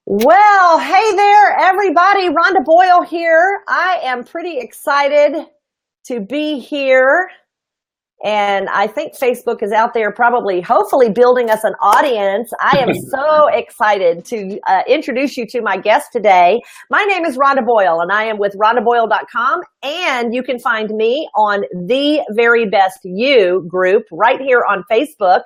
Well, hey there, everybody. Rhonda Boyle here. I am pretty excited to be here. And I think Facebook is out there probably, hopefully building us an audience. I am so excited to introduce you to my guest today. My name is Rhonda Boyle, and I am with rhondaboyle.com. And you can find me on the Very Best You group right here on Facebook.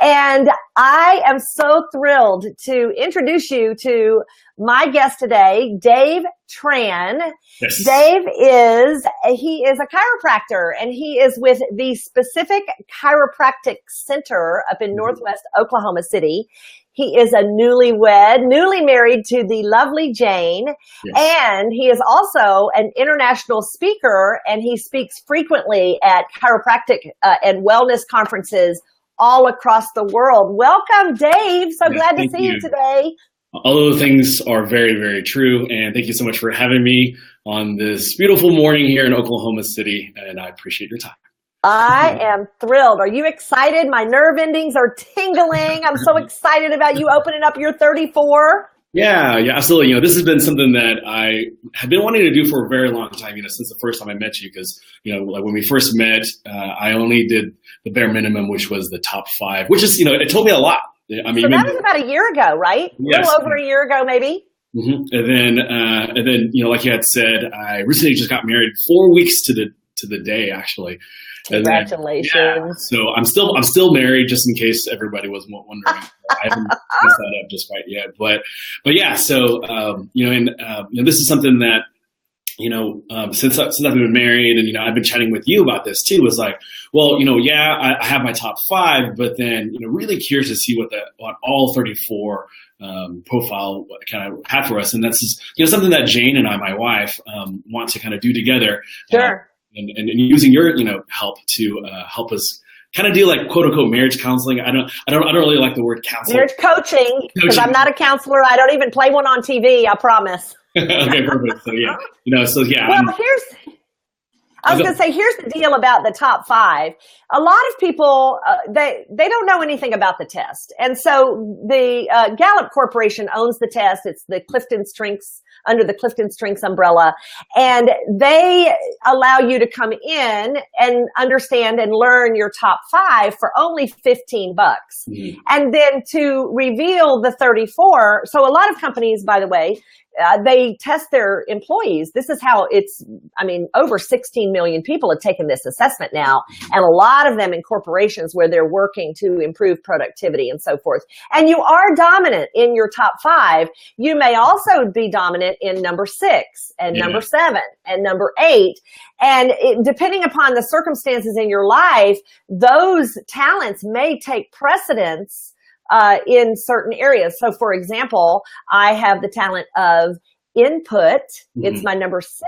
And I am so thrilled to introduce you to my guest today, Dave Tran. Yes. Dave is a chiropractor, and he is with the Specific Chiropractic Center up in Northwest Oklahoma City. He is a newly married to the lovely Jane. Yes. And he is also an international speaker, and he speaks frequently at chiropractic and wellness conferences all across the world. Welcome, Dave. So glad to see you today. All those things are very, very true. And thank you so much for having me on this beautiful morning here in Oklahoma City. And I appreciate your time. I am thrilled. Are you excited? My nerve endings are tingling. I'm so excited about you opening up your 34. Yeah, absolutely. This has been something that I have been wanting to do for a very long time, since the first time I met you, because, like when we first met, I only did the bare minimum, which was the top 5, which is, it told me a lot. I mean, so that was about a year ago, right? Yes. A little over a year ago, maybe. Mm-hmm. And then, like you had said, I recently just got married 4 weeks to the day, actually. Congratulations. So I'm still married, just in case everybody was wondering. I haven't messed that up just quite yet, but yeah. So this is something that since I've been married, and I've been chatting with you about this too. Was like, well, I have my top 5, but then really curious to see what all 34 profile kind of had for us, and that's something that Jane and I, my wife, want to kind of do together. Sure. And using your help to help us kind of do like quote unquote marriage counseling. I don't really like the word counseling. Marriage coaching, because I'm not a counselor. I don't even play one on TV. I promise. Okay, perfect. So yeah, Well, I was going to say, here's the deal about the top 5. A lot of people, they don't know anything about the test. And so the Gallup Corporation owns the test. It's the Clifton Strengths, under the Clifton Strengths umbrella. And they allow you to come in and understand and learn your top 5 for only $15. Mm-hmm. And then to reveal the 34. So a lot of companies, by the way, they test their employees. This is how over 16 million people have taken this assessment now, and a lot of them in corporations where they're working to improve productivity and so forth. And you are dominant in your top 5. You may also be dominant in number 6 and number 7 and number 8. And depending upon the circumstances in your life, those talents may take precedence in certain areas. So for example, I have the talent of input. Mm-hmm. It's my number 6.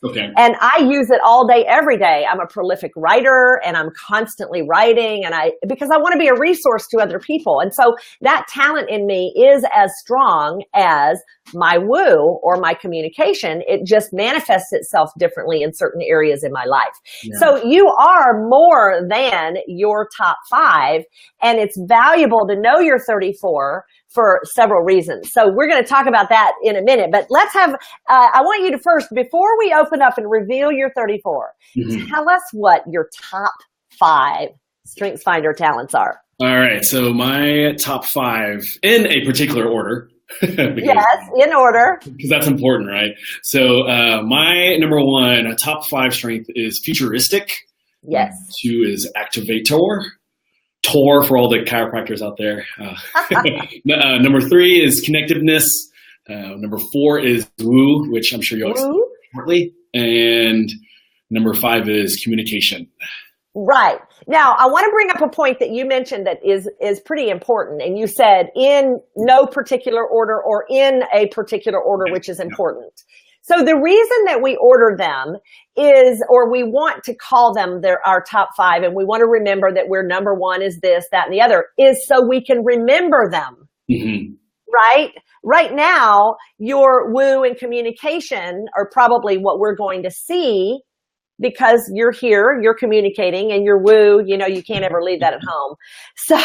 Okay. And I use it all day, every day. I'm a prolific writer, and I'm constantly writing, because I want to be a resource to other people. And so that talent in me is as strong as my woo or my communication. It just manifests itself differently in certain areas in my life. Yeah. So you are more than your top 5, and it's valuable to know your 34 for several reasons. So we're going to talk about that in a minute, but let's have, I want you to first, before we open up and reveal your 34, tell us what your top 5 StrengthsFinder talents are. All right. So my top 5 in a particular order. Yes, in order. Because that's important, right? So my number 1 top 5 strength is futuristic. Yes. 2 is activator. Tor for all the chiropractors out there. Number 3 is connectiveness. Number 4 is woo, which I'm sure you'll explain shortly. And number 5 is communication. Right. Now, I want to bring up a point that you mentioned that is pretty important. And you said in no particular order or in a particular order, which is important. So the reason that we order them is, or we want to call them our top 5, and we want to remember that we're number 1 is this, that, and the other, is so we can remember them. Mm-hmm. Right? Right now, your woo and communication are probably what we're going to see, because you're here, you're communicating, and your woo, you can't ever leave that at home. So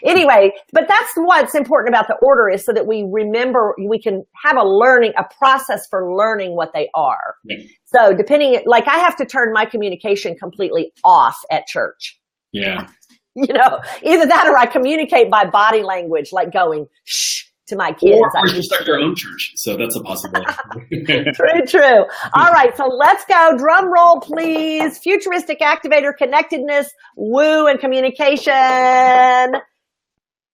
Anyway, but that's what's important about the order is so that we remember, we can have a process for learning what they are. Yeah. So depending, like I have to turn my communication completely off at church. Yeah. You know, either that or I communicate by body language, like going, shh, to my kids. Or you start your own church. So that's a possibility. True. All right. So let's go. Drum roll, please. Futuristic activator, connectedness, woo, and communication.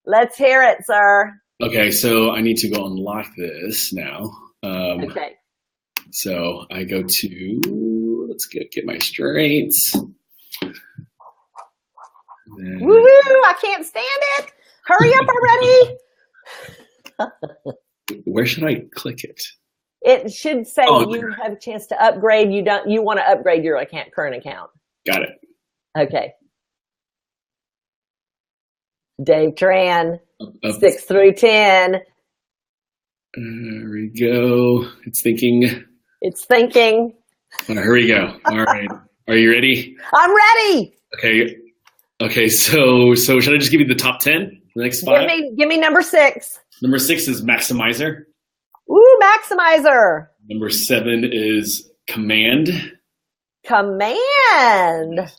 Let's hear it, sir. Okay. So I need to go unlock this now. Okay. So I go to, let's get my strengths. Woo! I can't stand it. Hurry up already. Where should I click it? It should say you have a chance to upgrade. You want to upgrade your current account. Got it. Okay. Dave Tran, 6 through 10. There we go. It's thinking. It's thinking. Oh, here we go. All right. Are you ready? I'm ready. Okay. So should I just give you the top 10? The next 5? Give me number 6. Number 6 is Maximizer. Ooh, Maximizer. Number 7 is Command. Command.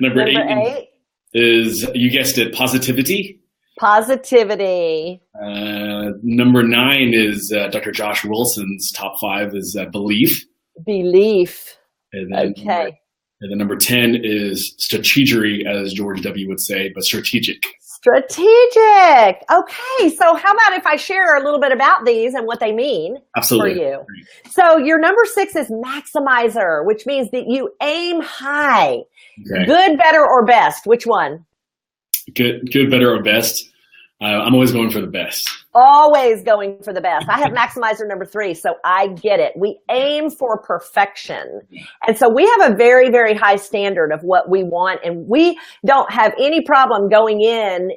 Number 8 is, you guessed it, Positivity. Positivity. Number 9 is Dr. Josh Wilson's top 5 is Belief. Belief. And then and then number 10 is Strategery, as George W. would say, but strategic. Strategic. Okay. So how about if I share a little bit about these and what they mean for you? So your number 6 is Maximizer, which means that you aim high. Okay. Good, better, or best. Which one? Good, better, or best. I'm always going for the best. Always going for the best. I have Maximizer number 3, so I get it. We aim for perfection. And so we have a very, very high standard of what we want, and we don't have any problem going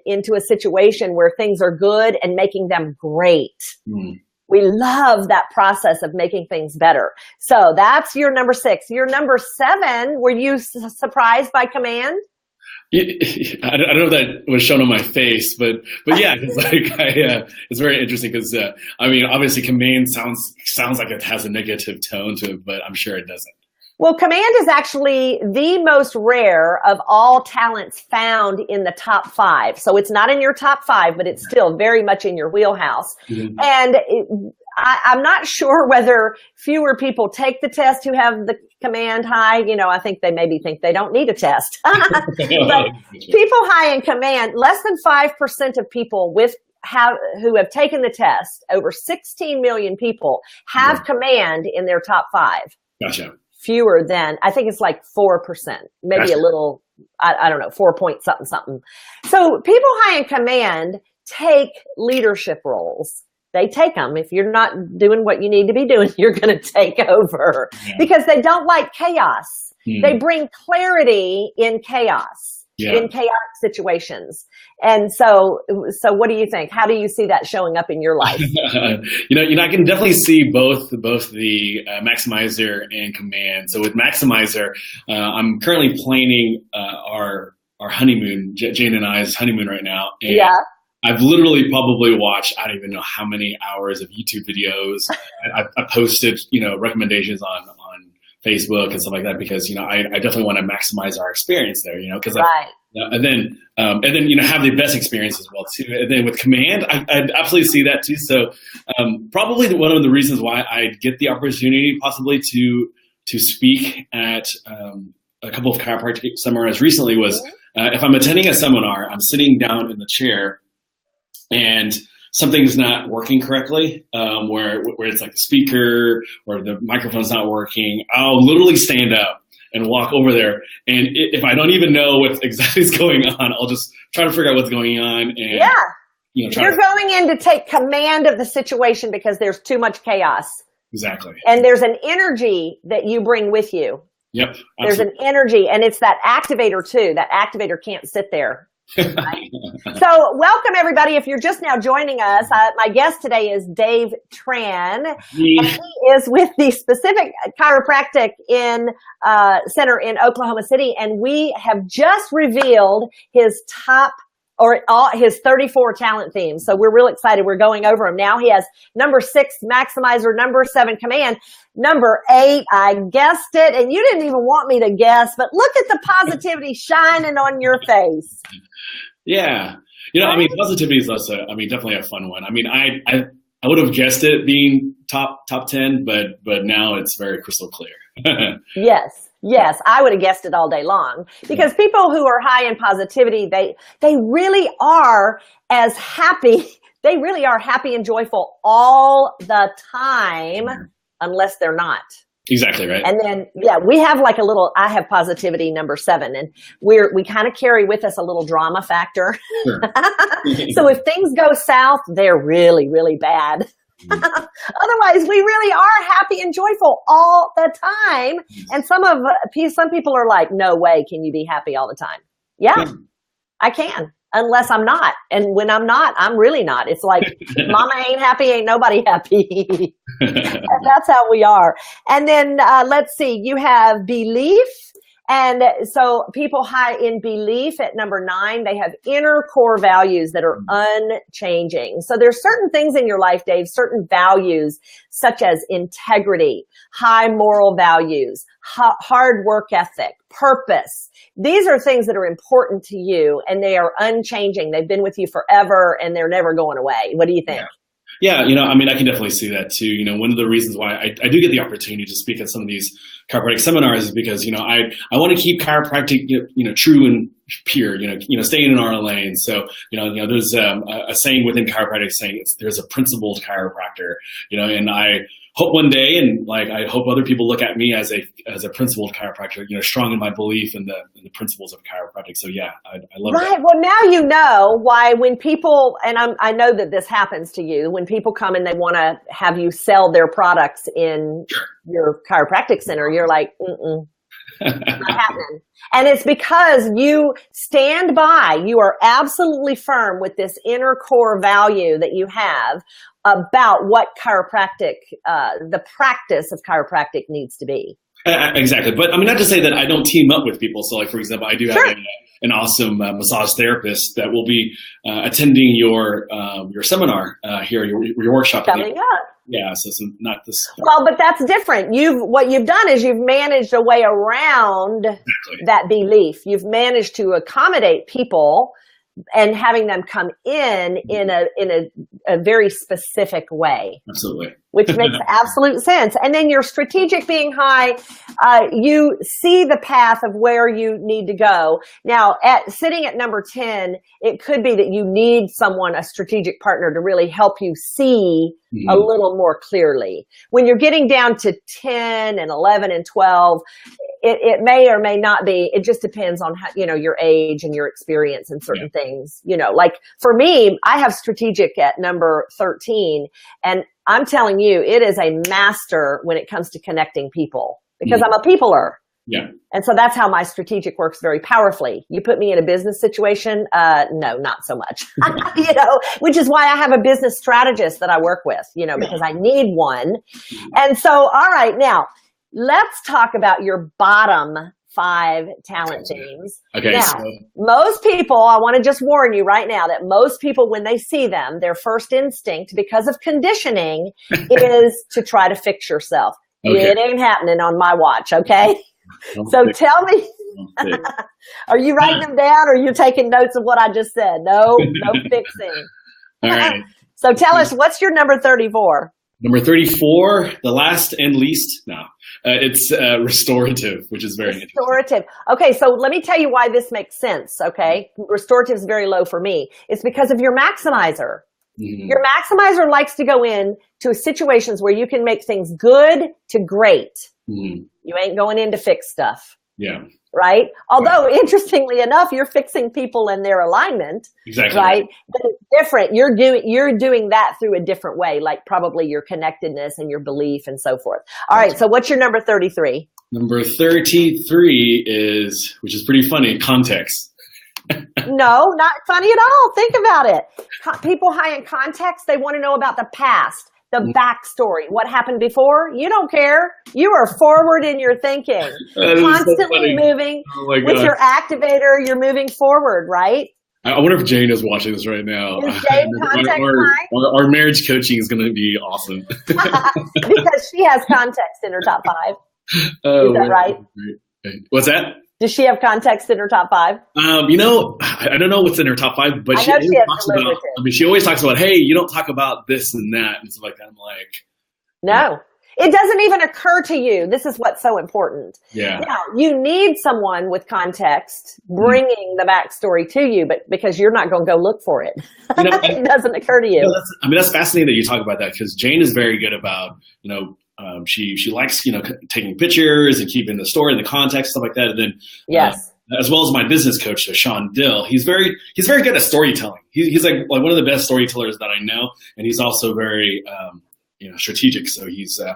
into a situation where things are good and making them great. We love that process of making things better. So that's your number 6. Your number 7, were you surprised by Command? I don't know if that was shown on my face, but yeah, it's very interesting because I mean, obviously, Command sounds like it has a negative tone to it, but I'm sure it doesn't. Well, Command is actually the most rare of all talents found in the top 5. So it's not in your top 5, but it's still very much in your wheelhouse. Mm-hmm. And I'm not sure whether fewer people take the test who have the Command high. You know, I think they maybe think they don't need a test. But people high in Command, less than 5% of people who have taken the test, over 16 million people, have Command in their top 5. Gotcha. Fewer than, I think it's like 4%, maybe a little, I don't know, 4 point something. So people high in Command take leadership roles. They take them. If you're not doing what you need to be doing, you're going to take over because they don't like chaos. They bring clarity in chaos, in chaotic situations. And so what do you think? How do you see that showing up in your life? I can definitely see both the Maximizer and Command. So with Maximizer, I'm currently planning our honeymoon, Jane and I's honeymoon right now. And I've literally probably watched, I don't even know how many hours of YouTube videos. I posted, recommendations on Facebook and stuff like that because, I definitely want to maximize our experience there, because and then have the best experience as well too. And then with Command, I absolutely see that too. So probably one of the reasons why I get the opportunity possibly to speak at a couple of chiropractic seminars recently was if I'm attending a seminar, I'm sitting down in the chair and something's not working correctly, where it's like the speaker or the microphone's not working, I'll literally stand up and walk over there. And if I don't even know what exactly is going on, I'll just try to figure out what's going on. And, you're going in to take command of the situation because there's too much chaos. Exactly. And there's an energy that you bring with you. Yep. Absolutely. There's an energy, and it's that activator too. That activator can't sit there. Right? So welcome everybody. If you're just now joining us, my guest today is Dave Tran, and he is with the Specific Chiropractic Center in Oklahoma City, and we have just revealed his his 34 talent themes. So we're real excited. We're going over them now. He has number 6, maximizer, number 7, command, number 8, I guessed it, and you didn't even want me to guess, but look at the positivity shining on your face. Yeah. I mean, positivity is also, definitely a fun one. I mean, I would have guessed it being top 10, but now it's very crystal clear. Yes, I would have guessed it all day long, because people who are high in positivity, they really are as happy. They really are happy and joyful all the time, unless they're not. Exactly right. And then, we have like I have positivity number 7, and we kind of carry with us a little drama factor. Sure. So if things go south, they're really, really bad. Otherwise, we really are happy and joyful all the time. And some people are like, no way can you be happy all the time. Yeah. I can, unless I'm not. And when I'm not, I'm really not. It's like, mama ain't happy, ain't nobody happy. That's how we are. And then let's see, you have belief. And so people high in belief at number 9, they have inner core values that are unchanging. So there's certain things in your life, Dave, certain values such as integrity, high moral values, hard work ethic, purpose. These are things that are important to you, and they are unchanging. They've been with you forever, and they're never going away. What do you think? Yeah, I can definitely see that too. One of the reasons why I do get the opportunity to speak at some of these chiropractic seminars is because, I want to keep chiropractic, true and pure, staying in our lane. So, there's a saying within chiropractic saying there's a principled chiropractor, and I hope one day, and I hope other people look at me as a principled chiropractor, strong in my belief in the principles of chiropractic. So yeah, I love that. Right. Well, now you know why when people, and I know that this happens to you, when people come and they want to have you sell their products in your chiropractic center, you're like, not happening. And it's because you stand by, you are absolutely firm with this inner core value that you have about what chiropractic, the practice of chiropractic needs to be. Exactly. But not to say that I don't team up with people. So for example, I do have an awesome massage therapist that will be attending your seminar here, your workshop. Coming up. Yeah, so not this. Well, but that's different. What you've done is you've managed a way around that belief. You've managed to accommodate people and having them come in a very specific way. Absolutely. Which makes absolute sense. And then your strategic being high, you see the path of where you need to go. Now, sitting at number 10, it could be that you need a strategic partner to really help you see a little more clearly. When you're getting down to 10 and 11 and 12, it may or may not be. It just depends on how, your age and your experience in certain things. Like for me, I have strategic at number 13, and I'm telling you, it is a master when it comes to connecting people, because I'm a peopler. Yeah. And so that's how my strategic works very powerfully. You put me in a business situation, no, not so much, which is why I have a business strategist that I work with, because I need one. And so, all right, now let's talk about your bottom 5 talent themes. Okay. Now, most people, I want to just warn you right now that most people, when they see them, their first instinct, because of conditioning, is to try to fix yourself. Okay. It ain't happening on my watch, okay? So tell me, are you writing them down, or are you taking notes of what I just said? No fixing. All right. So tell us, what's your number 34? Number 34, the last and least, it's restorative, which is very interesting. Restorative. Okay, so let me tell you why this makes sense, okay? Restorative is very low for me. It's because of your maximizer. Mm-hmm. Your maximizer likes to go in to situations where you can make things good to great. Mm-hmm. You ain't going in to fix stuff. Yeah. Right? Although, interestingly enough, you're fixing people in their alignment. Exactly. Right? But it's different. You're doing that through a different way, like probably your connectedness and your belief and so forth. All right. So what's your number 33? Number 33 is, which is pretty funny, context. No, not funny at all. Think about it. People high in context, they want to know about the past, the backstory, what happened before. You don't care. You are forward in your thinking. Constantly moving with your activator. You're moving forward, right? I wonder if Jane is watching this right now. Is Jane context high? Our marriage coaching is going to be awesome. Because she has context in her top 5. Is that right? What's that? Does she have context in her top 5? I don't know what's in her top 5, but she always talks about, hey, you don't talk about this and that and stuff like that. I'm like, no. It doesn't even occur to you. This is what's so important. Yeah. Now, you need someone with context bringing the backstory to you, but because you're not going to go look for it. It doesn't occur to you. That's fascinating that you talk about that, because Jane is very good about, she likes, taking pictures and keeping the story and the context, stuff like that. And then, yes. As well as my business coach, Sean Dill, he's very good at storytelling. He's like one of the best storytellers that I know. And he's also very, strategic. So he's, so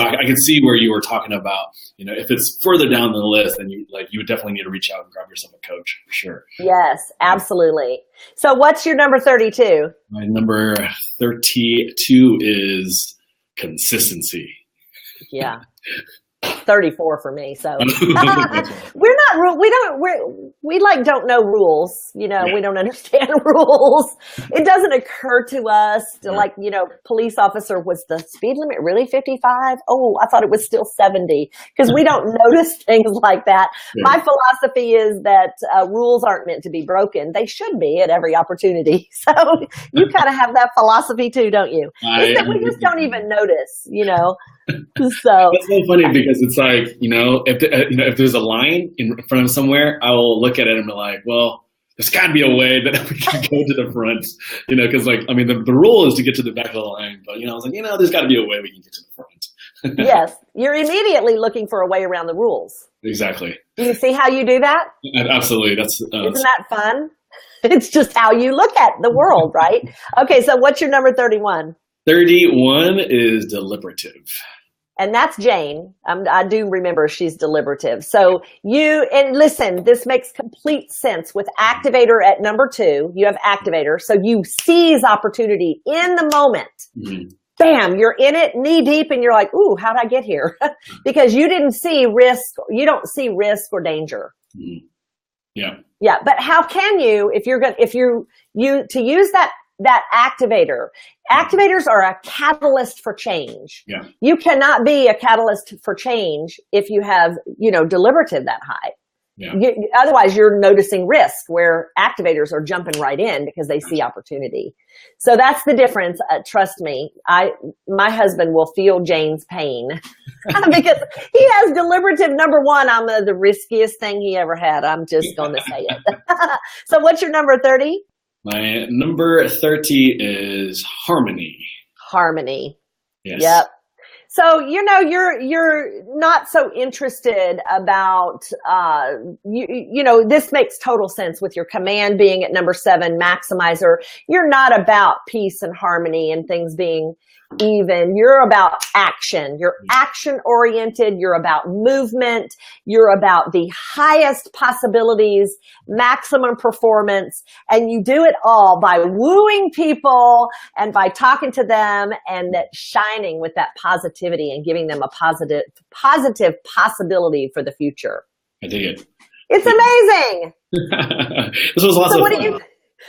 I can see where you were talking about, if it's further down the list, then you would definitely need to reach out and grab yourself a coach for sure. Yes, absolutely. So what's your number 32? My number 32 is consistency. Yeah. 34 for me. So we don't know rules. We don't understand rules. It doesn't occur to us to police officer, was the speed limit really 55? Oh, I thought it was still 70, because we don't notice things like that. Yeah. My philosophy is that rules aren't meant to be broken. They should be at every opportunity. So you kind of have that philosophy too, don't you? We just don't even notice, So it's so funny, because it's like, if there's a line in front of somewhere, I will look at it and be like, well, there's got to be a way that we can go to the front, because the rule is to get to the back of the line, but I was like, there's got to be a way we can get to the front. Yes, you're immediately looking for a way around the rules. Exactly. Do you see how you do that? Absolutely. Isn't that fun? It's just how you look at the world, right? Okay, so what's your number 31? 31 is deliberative. And that's Jane. I do remember she's deliberative. So listen, this makes complete sense with activator at number 2. You have activator. So you seize opportunity in the moment. Mm-hmm. Bam, you're in it knee deep and you're like, ooh, how'd I get here? Because you didn't see risk. You don't see risk or danger. Mm-hmm. Yeah. Yeah. But how can you, to use that activator. Activators are a catalyst for change. Yeah. You cannot be a catalyst for change if you have, deliberative that high. Yeah. Otherwise, you're noticing risk, where activators are jumping right in because they see opportunity. So that's the difference. Trust me, my husband will feel Jane's pain because he has deliberative number 1 on the riskiest thing he ever had. I'm just going to say it. So what's your number 30? My number 30 is harmony. Harmony. Yes. Yep. So, you're not so interested about, this makes total sense with your command being at number 7, maximizer. You're not about peace and harmony and things being even. You're about action. You're action oriented. You're about movement. You're about the highest possibilities, maximum performance. And you do it all by wooing people and by talking to them and shining with that positivity and giving them a positive possibility for the fucher. I dig it. It's amazing. This was awesome. So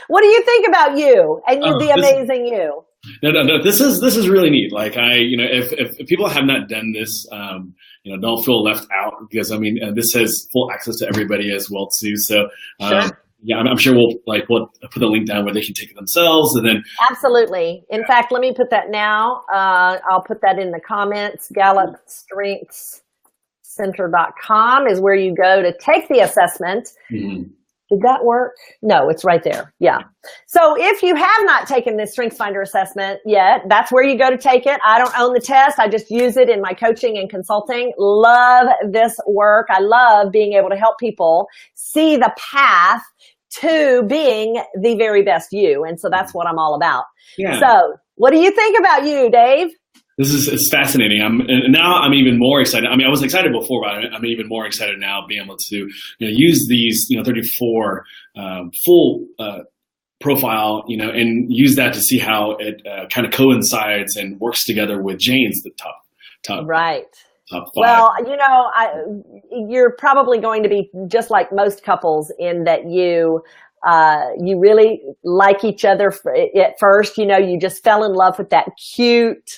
what do you think about you and the amazing you? No. This is really neat. Like if people have not done this, don't feel left out, because this has full access to everybody as well too. So sure. Yeah, I'm sure we'll put a link down where they can take it themselves, and then absolutely. In fact, let me put that now. I'll put that in the comments. GallupStrengthsCenter.com is where you go to take the assessment. Mm-hmm. Did that work? No, it's right there. Yeah. So if you have not taken this StrengthsFinder assessment yet, that's where you go to take it. I don't own the test. I just use it in my coaching and consulting. Love this work. I love being able to help people see the path to being the very best you. And so that's what I'm all about. Yeah. So what do you think about you, Dave? This is it's fascinating. And now I'm even more excited. I mean, I was excited before, but I'm even more excited now being able to use these 34 full profile, and use that to see how it kind of coincides and works together with Jane's the top right. Top 5. Well, you're probably going to be just like most couples in that you really like each other at first. You just fell in love with that cute.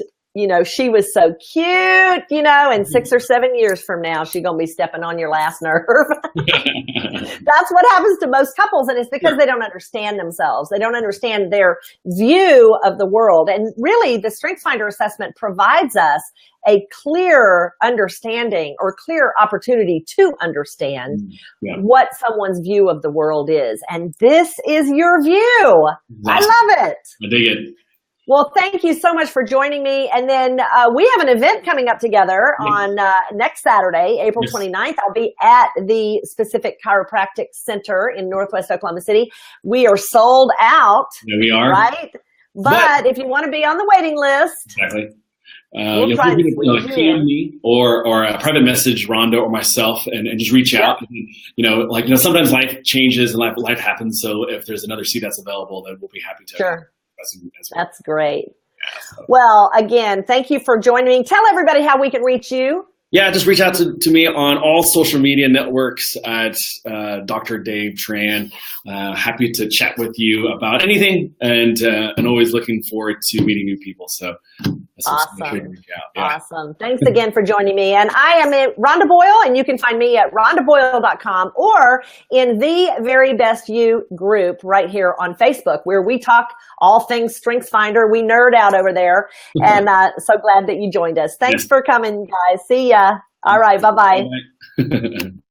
She was so cute, and 6 or 7 years from now, she's going to be stepping on your last nerve. That's what happens to most couples. And it's because they don't understand themselves. They don't understand their view of the world. And really, the StrengthsFinder assessment provides us a clear understanding or clear opportunity to understand what someone's view of the world is. And this is your view. I love it. I dig it. Well, thank you so much for joining me. And then we have an event coming up together on next Saturday, April 29th. I'll be at the Specific Chiropractic Center in Northwest Oklahoma City. We are sold out. There we are. Right? But if you want to be on the waiting list. Exactly. We'll try and PM me or a private message Rhonda or myself and just reach out. And, sometimes life changes and life happens. So if there's another seat that's available, then we'll be happy to. Sure. Well. That's great. Well, again, thank you for joining me. Tell everybody how we can reach you. Yeah, just reach out to me on all social media networks at Dr. Dave Tran. Happy to chat with you about anything, and always looking forward to meeting new people. So awesome. Awesome. Thanks again for joining me. And I am at Rhonda Boyle, and you can find me at rhondaboyle.com or in the Very Best You group right here on Facebook, where we talk all things StrengthsFinder. We nerd out over there, and so glad that you joined us. Thanks for coming, guys. See ya. All right. Bye-bye.